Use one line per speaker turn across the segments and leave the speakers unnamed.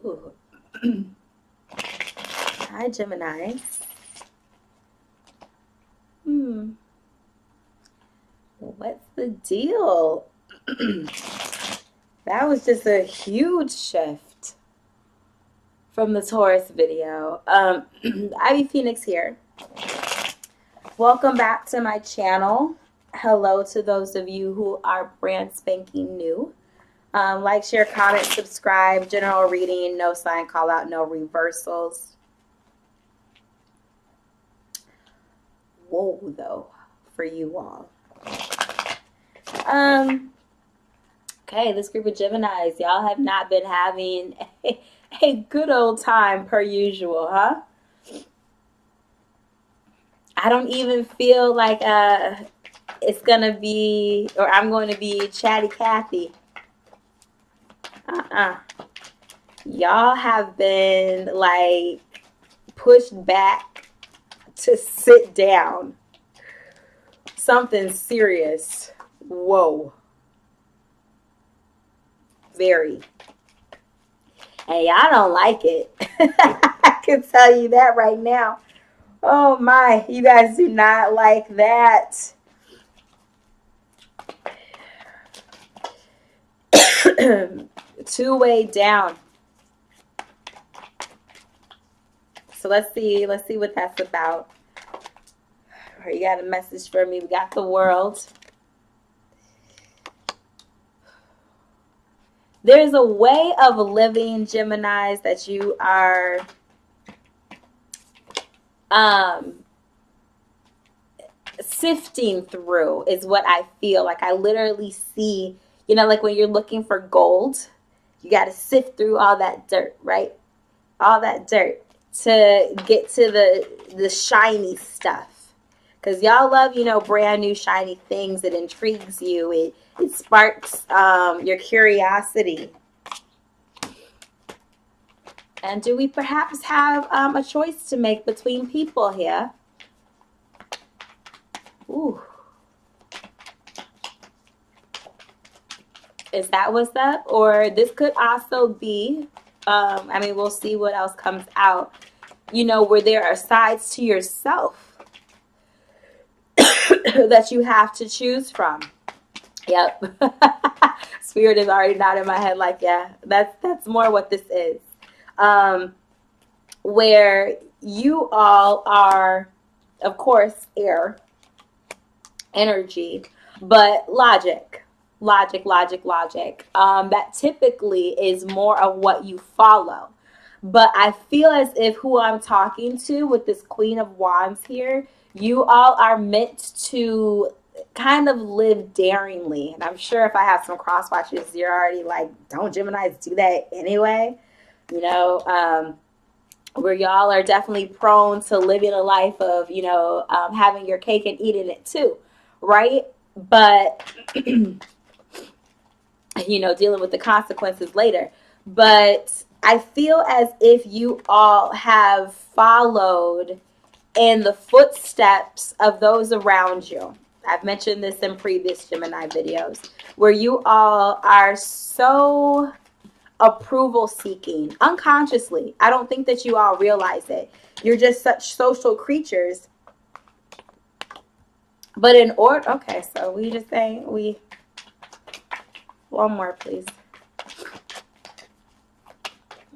Ooh. Hi, Gemini. What's the deal? That was just a huge shift from the Taurus video. Ivy Phoenix here. Welcome back to my channel. Hello to those of you who are brand spanking new. Like, share, comment, subscribe. General reading, no sign call out, no reversals. Whoa, though, for you all. Okay, this group of Geminis, y'all have not been having a good old time per usual, huh? I don't even feel like it's gonna be, or I'm going to be chatty Cathy. Y'all have been like pushed back to sit down. Something serious. Whoa. Very. And y'all don't like it. I can tell you that right now. Oh my, you guys do not like that. Two-way down. So let's see what that's about. You got a message for me. We got the World. There's a way of living, Geminis, that you are sifting through, is what I feel. Like, I literally see, you know, like when you're looking for gold, you got to sift through all that dirt, right? All that dirt to get to the shiny stuff. Because y'all love, you know, brand new shiny things. It intrigues you. It sparks your curiosity. And do we perhaps have a choice to make between people here? Ooh. Is that what's up? Or this could also be, I mean, we'll see what else comes out, you know, where there are sides to yourself that you have to choose from. Yep. Spirit is already nodding my head like, yeah, that's more what this is. Where you all are, of course, air energy, but logic. That typically is more of what you follow. But I feel as if who I'm talking to with this Queen of Wands here, you all are meant to kind of live daringly. And I'm sure if I have some cross watchers, you're already like, don't Geminis do that anyway? You know, where y'all are definitely prone to living a life of, you know, having your cake and eating it too, right? But, you know, dealing with the consequences later. But I feel as if you all have followed in the footsteps of those around you. I've mentioned this in previous Gemini videos, where you all are so approval seeking unconsciously. I don't think that you all realize it. You're just such social creatures. But in order, okay, so we just saying one more, please.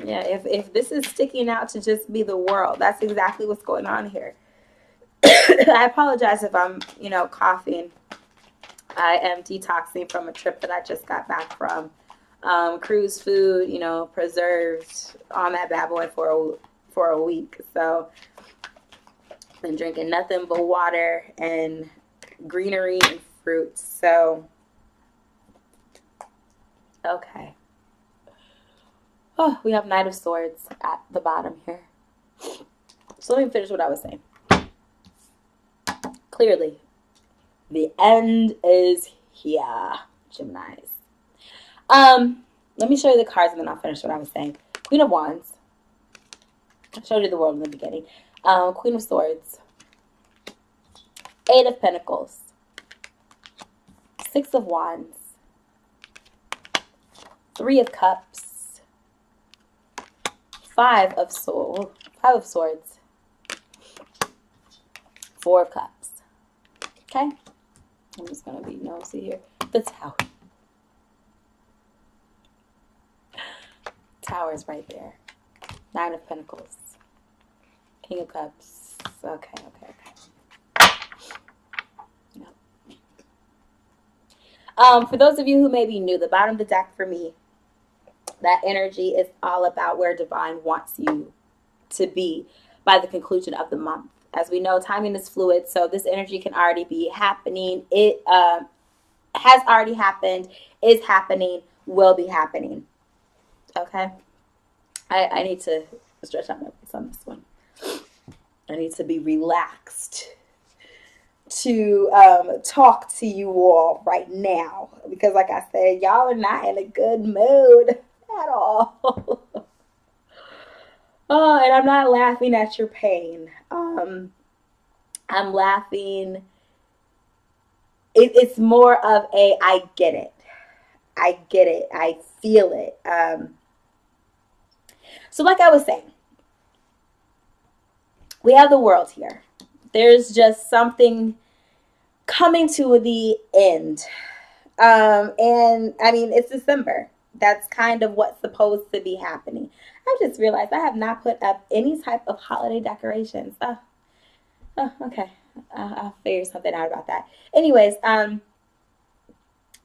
Yeah, if this is sticking out to just be the World, that's exactly what's going on here. I apologize if I'm, you know, coughing. I am detoxing from a trip that I just got back from. Cruise food, you know, preserved on that bad boy for a week. So, been drinking nothing but water and greenery and fruits. So, okay. Oh, we have Knight of Swords at the bottom here. So let me finish what I was saying. Clearly, the end is here, Geminis. Let me show you the cards and then I'll finish what I was saying. Queen of Wands. I showed you the World in the beginning. Queen of Swords. Eight of Pentacles. Six of Wands. Three of Cups. Five of Swords. Four of Cups. Okay. I'm just going to be nosy here. The Tower. Tower's right there. Nine of Pentacles. King of Cups. Okay. Yep. For those of you who may be new, the bottom of the deck for me, that energy is all about where divine wants you to be by the conclusion of the month. As we know, timing is fluid, so this energy can already be happening. It has already happened, is happening, will be happening. Okay? I need to stretch out my voice on this one. I need to be relaxed to talk to you all right now. Because like I said, y'all are not in a good mood at all. Oh, and I'm not laughing at your pain. I'm laughing. It's more of a, I get it. I get it. I feel it. So like I was saying, we have the world here. There's just something coming to the end. And I mean, it's December. That's kind of what's supposed to be happening. I just realized I have not put up any type of holiday decorations. Oh, okay. I'll figure something out about that. Anyways,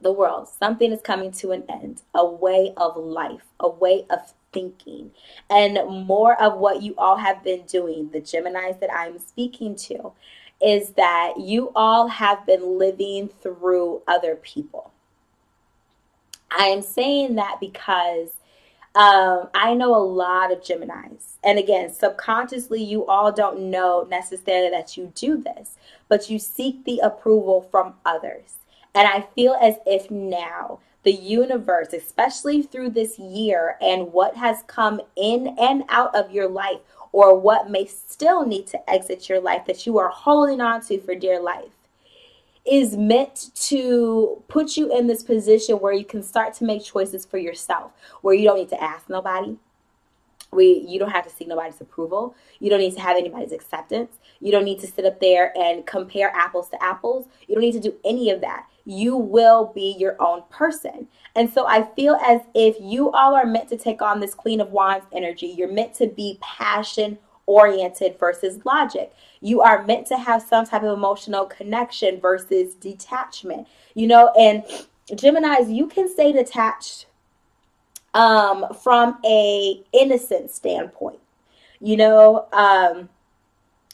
the world. Something is coming to an end. A way of life. A way of thinking. And more of what you all have been doing, the Geminis that I'm speaking to, is that you all have been living through other people. I am saying that because I know a lot of Geminis. And again, subconsciously, you all don't know necessarily that you do this, but you seek the approval from others. And I feel as if now the universe, especially through this year and what has come in and out of your life, or what may still need to exit your life that you are holding on to for dear life, is meant to put you in this position where you can start to make choices for yourself, where you don't need to ask nobody. You don't have to seek nobody's approval. You don't need to have anybody's acceptance. You don't need to sit up there and compare apples to apples. You don't need to do any of that. You will be your own person. And so I feel as if you all are meant to take on this Queen of Wands energy. You're meant to be passion oriented versus logic. You are meant to have some type of emotional connection versus detachment. You know, and Geminis, you can stay detached from a innocent standpoint. You know,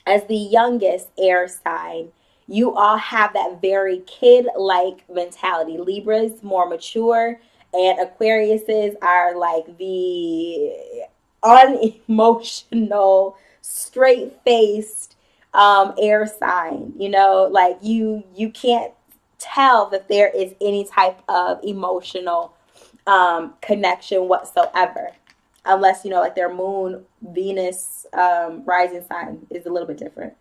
as the youngest air sign, you all have that very kid-like mentality. Libras, more mature, and Aquariuses are like the unemotional, straight-faced air sign. You know, like you can't tell that there is any type of emotional connection whatsoever, unless, you know, like their moon, Venus, rising sign is a little bit different.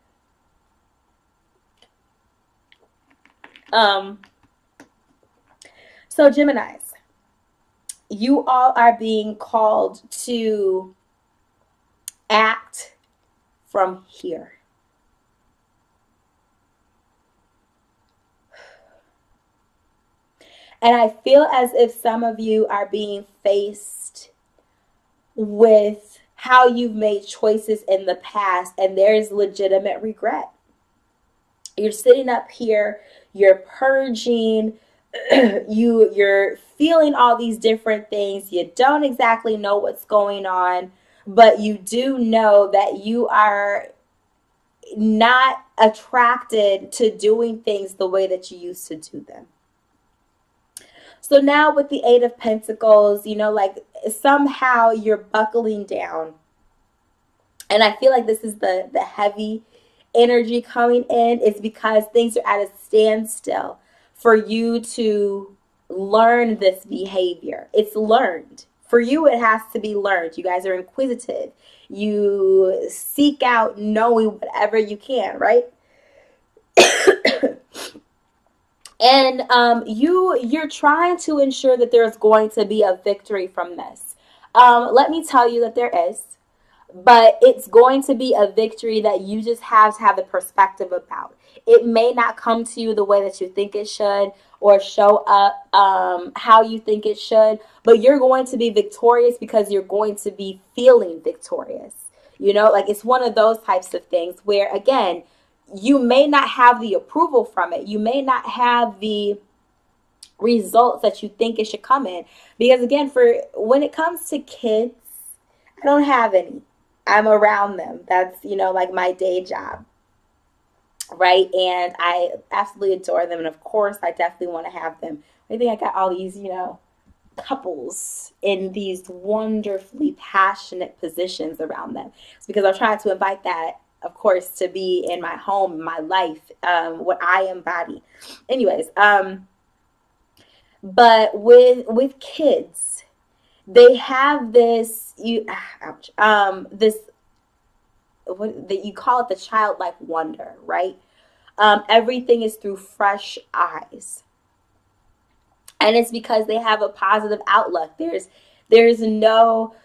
So Geminis, you all are being called to act from here. And I feel as if some of you are being faced with how you've made choices in the past, and there's legitimate regret. You're sitting up here, you're purging, you're feeling all these different things. You don't exactly know what's going on, but you do know that you are not attracted to doing things the way that you used to do them. So now with the Eight of Pentacles, you know, like somehow you're buckling down. And I feel like this is the heavy energy coming in, is because things are at a standstill for you to learn this behavior. It's learned. For you, it has to be learned. You guys are inquisitive. You seek out knowing whatever you can, right? And you're trying to ensure that there's going to be a victory from this. Let me tell you that there is. but it's going to be a victory that you just have to have the perspective about. It may not come to you the way that you think it should, or show up how you think it should, but you're going to be victorious because you're going to be feeling victorious. You know, like it's one of those types of things where, again, you may not have the approval from it. You may not have the results that you think it should come in. Because again, for when it comes to kids, I don't have any. I'm around them. That's, you know, like my day job. Right? And I absolutely adore them. And of course, I definitely want to have them. I think I got all these, you know, couples in these wonderfully passionate positions around them. It's because I'm trying to invite that, of course, to be in my home, my life, what I embody. Anyways, but with kids, they have this this what that you call it, the childlike wonder, right? Everything is through fresh eyes, and it's because they have a positive outlook. There's no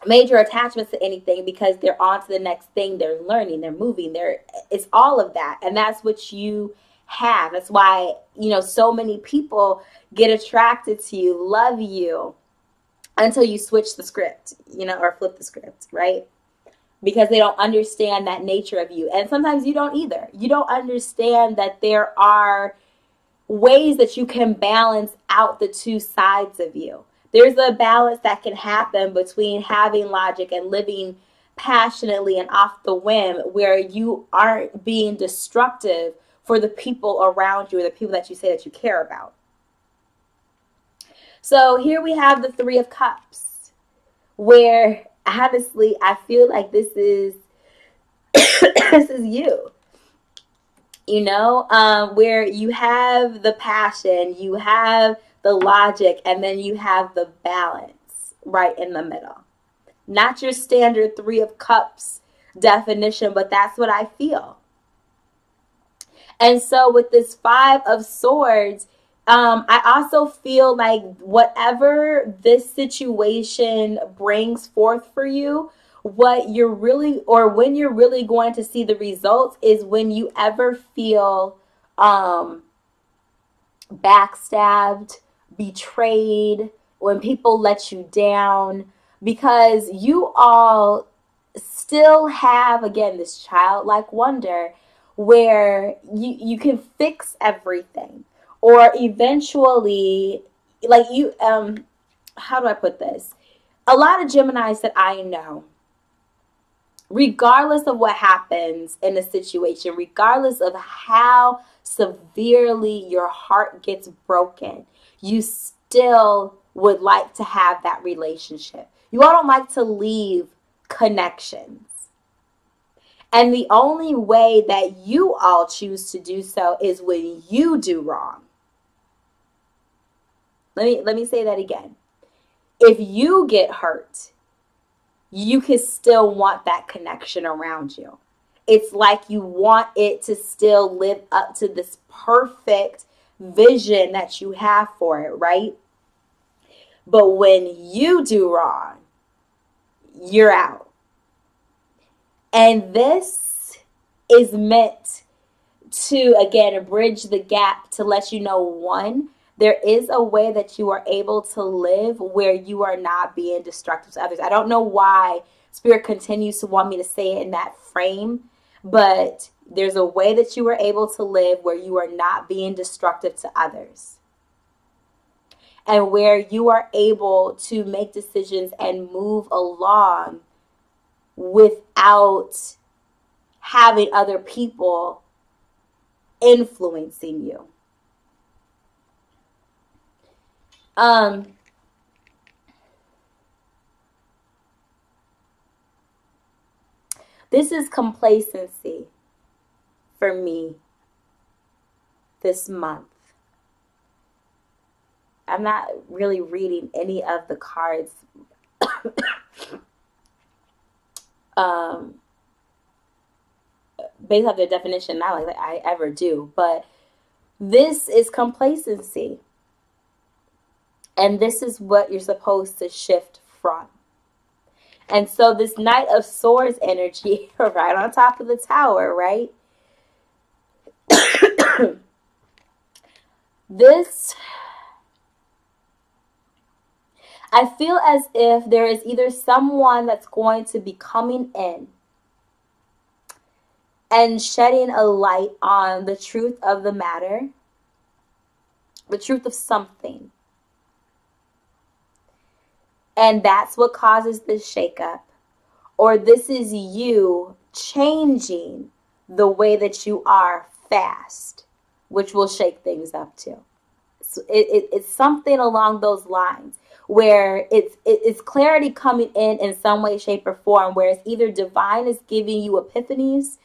major attachments to anything because they're on to the next thing. They're learning, they're moving, it's all of that, and that's what you have. That's why, you know, so many people get attracted to you, love you, until you switch the script, you know, or flip the script, right? Because they don't understand that nature of you. And sometimes you don't either. You don't understand that there are ways that you can balance out the two sides of you. There's a balance that can happen between having logic and living passionately and off the whim, where you aren't being destructive for the people around you or the people that you say that you care about. So here we have the Three of Cups, where honestly, I feel like this is this is you. You know, where you have the passion, you have the logic, and then you have the balance right in the middle. Not your standard Three of Cups definition, but that's what I feel. And so with this Five of Swords, I also feel like whatever this situation brings forth for you, what you're really, or when you're really going to see the results is when you ever feel backstabbed, betrayed, when people let you down, because you all still have, again, this childlike wonder where you can fix everything, or eventually, like you, how do I put this? A lot of Geminis that I know, regardless of what happens in a situation, regardless of how severely your heart gets broken, you still would like to have that relationship. You all don't like to leave connections. And the only way that you all choose to do so is when you do wrong. Let me say that again. If you get hurt, you can still want that connection around you. It's like you want it to still live up to this perfect vision that you have for it, right? But when you do wrong, you're out. And this is meant to, again, bridge the gap to let you know, one, there is a way that you are able to live where you are not being destructive to others. I don't know why Spirit continues to want me to say it in that frame, but there's a way that you are able to live where you are not being destructive to others. And where you are able to make decisions and move along without having other people influencing you. This is complacency for me this month. I'm not really reading any of the cards based off their definition, not like that I ever do, but this is complacency. And this is what you're supposed to shift from. And so this Knight of Swords energy, right on top of the tower, right? This, I feel as if there is either someone that's going to be coming in and shedding a light on the truth of the matter, the truth of something. And that's what causes this shakeup. Or this is you changing the way that you are fast, which will shake things up too. So it's something along those lines where it's clarity coming in some way, shape, or form, where it's either divine is giving you epiphanies,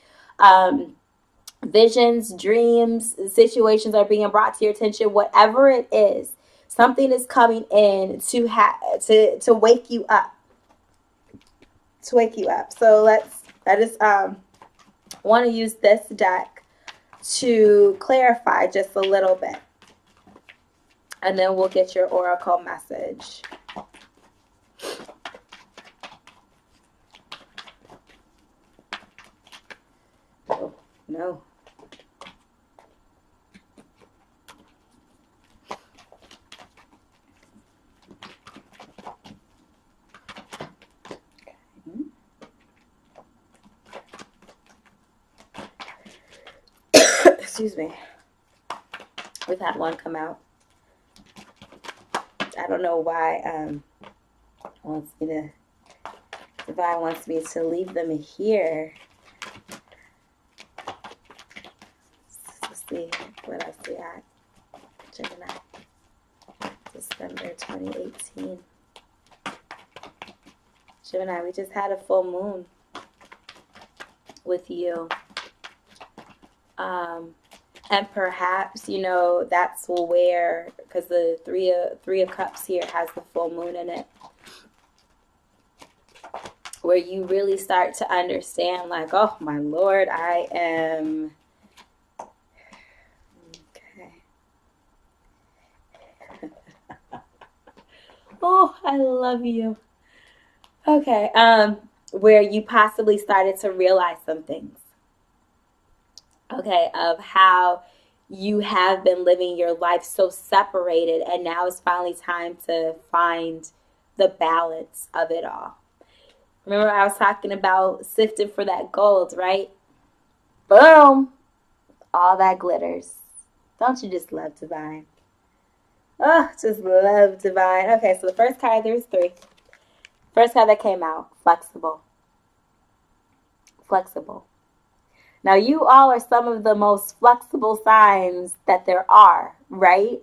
visions, dreams, situations are being brought to your attention, whatever it is, something is coming in to wake you up. To wake you up. So I just want to use this deck to clarify just a little bit. And then we'll get your oracle message. Oh, no. Excuse me. We've had one come out. I don't know why Divine wants me to leave them here. Let's see what else we got. Gemini. December 2018. Gemini, we just had a full moon with you. And perhaps, you know, that's where, because the three of Cups here has the full moon in it, where you really start to understand, like, oh, my Lord, I am, okay. Oh, I love you. Okay, where you possibly started to realize some things. Okay, of how you have been living your life so separated, and now it's finally time to find the balance of it all. Remember I was talking about sifting for that gold, right? Boom! All that glitters. Don't you just love Divine? Oh, just love Divine. Okay, so the first card, there's 3. First card that came out, flexible. Flexible. Now, you all are some of the most flexible signs that there are, right?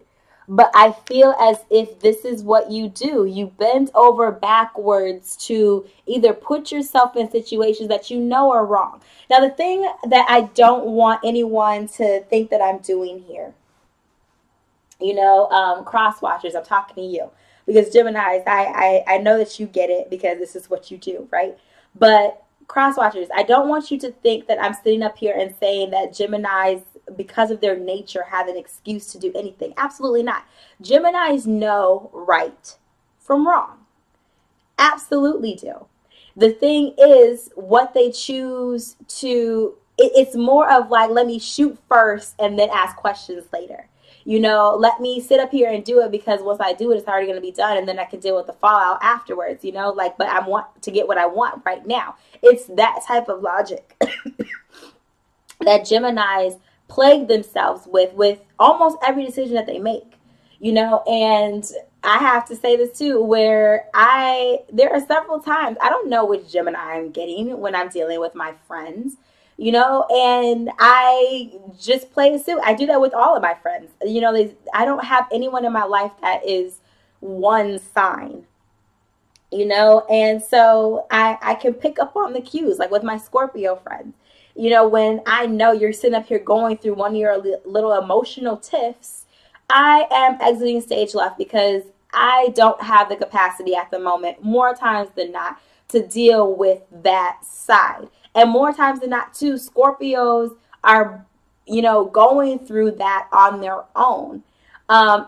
But I feel as if this is what you do. You bend over backwards to either put yourself in situations that you know are wrong. Now, the thing that I don't want anyone to think that I'm doing here, you know, cross watchers, I'm talking to you. Because Geminis, I know that you get it because this is what you do, right? But cross watchers, I don't want you to think that I'm sitting up here and saying that Geminis, because of their nature, have an excuse to do anything. Absolutely not. Geminis know right from wrong. Absolutely do. The thing is, what they choose to, it's more of like, let me shoot first and then ask questions later. You know, let me sit up here and do it because once I do it, it's already going to be done, and then I can deal with the fallout afterwards, you know, like, but I want to get what I want right now. It's that type of logic that Geminis plague themselves with almost every decision that they make, you know. And I have to say this too, where there are several times I don't know which Gemini I'm getting when I'm dealing with my friends, you know, and I just play a suit. I do that with all of my friends. You know, I don't have anyone in my life that is one sign, you know, and so I can pick up on the cues, like with my Scorpio friends. You know, when I know you're sitting up here going through one of your little emotional tiffs, I am exiting stage left because I don't have the capacity at the moment, more times than not, to deal with that side. And more times than not, too, Scorpios are, you know, going through that on their own.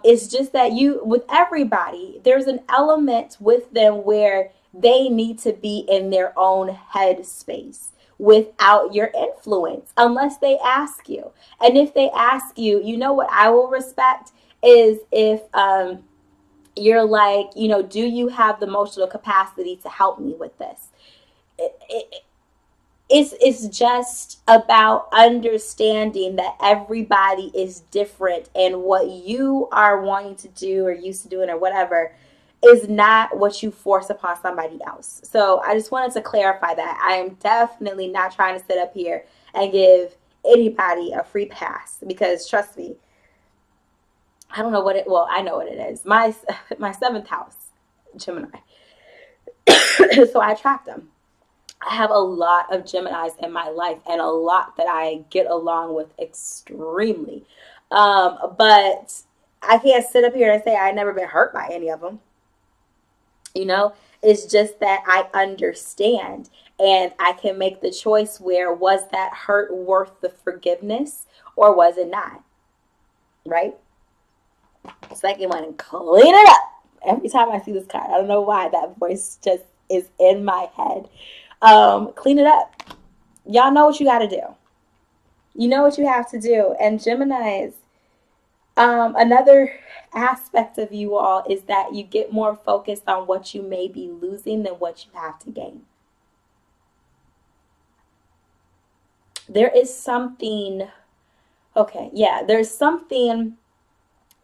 It's just that with everybody, there's an element with them where they need to be in their own head space without your influence, unless they ask you. And if they ask you, you know what I will respect is if you're like, you know, do you have the emotional capacity to help me with this? It's just about understanding that everybody is different, and what you are wanting to do or used to doing or whatever is not what you force upon somebody else. So I just wanted to clarify that. I am definitely not trying to sit up here and give anybody a free pass, because trust me, I don't know what it, well, I know what it is. My seventh house, Gemini. So I attract them. I have a lot of Geminis in my life, and a lot that I get along with extremely. But I can't sit up here and say I've never been hurt by any of them. You know, it's just that I understand, and I can make the choice where, was that hurt worth the forgiveness or was it not? Right? Second one, clean it up. Every time I see this card, I don't know why that voice just is in my head. Clean it up. Y'all know what you got to do. You know what you have to do. And Geminis, another aspect of you all is that you get more focused on what you may be losing than what you have to gain. There is something, okay, yeah, there's something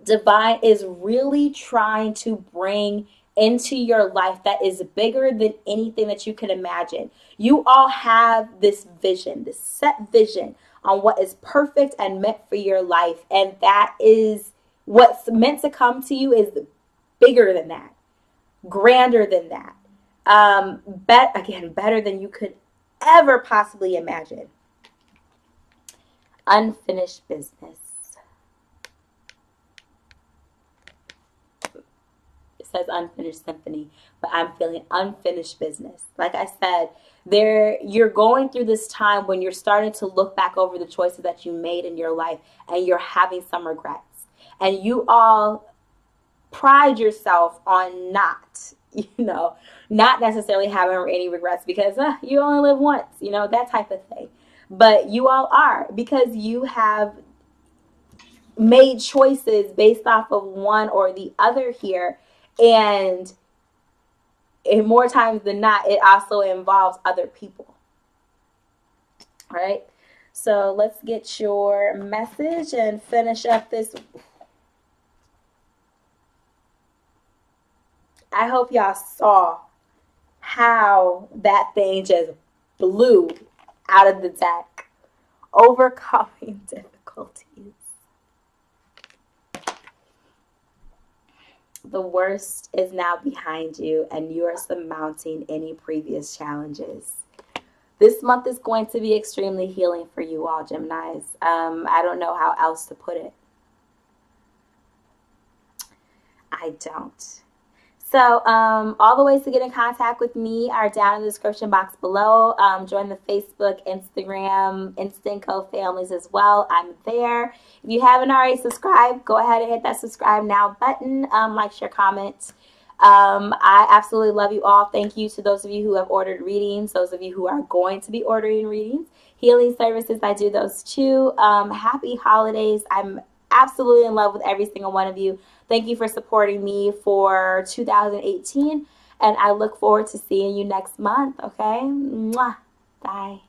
divine is really trying to bring into your life that is bigger than anything that you can imagine. You all have this vision, this set vision on what is perfect and meant for your life. And that is what's meant to come to you is bigger than that, grander than that. Better than you could ever possibly imagine. Unfinished business. Says unfinished symphony, but I'm feeling unfinished business. Like I said, you're going through this time when you're starting to look back over the choices that you made in your life, and you're having some regrets. And you all pride yourself on not necessarily having any regrets, because you only live once, that type of thing. But you all are, because you have made choices based off of one or the other here. And more times than not, it also involves other people. All right. So let's get your message and finish up this. I hope y'all saw how that thing just blew out of the deck. Overcoming difficulties. The worst is now behind you, and you are surmounting any previous challenges. This month is going to be extremely healing for you all, Geminis. I don't know how else to put it. I don't. So all the ways to get in contact with me are down in the description box below. Join the Facebook, Instagram, Instant Co families as well. I'm there. If you haven't already subscribed, go ahead and hit that subscribe now button. Like, share, comment. I absolutely love you all. Thank you to those of you who have ordered readings, those of you who are going to be ordering readings. Healing services, I do those too. Happy holidays. I'm absolutely in love with every single one of you. Thank you for supporting me for 2018, and I look forward to seeing you next month, okay? Mwah. Bye.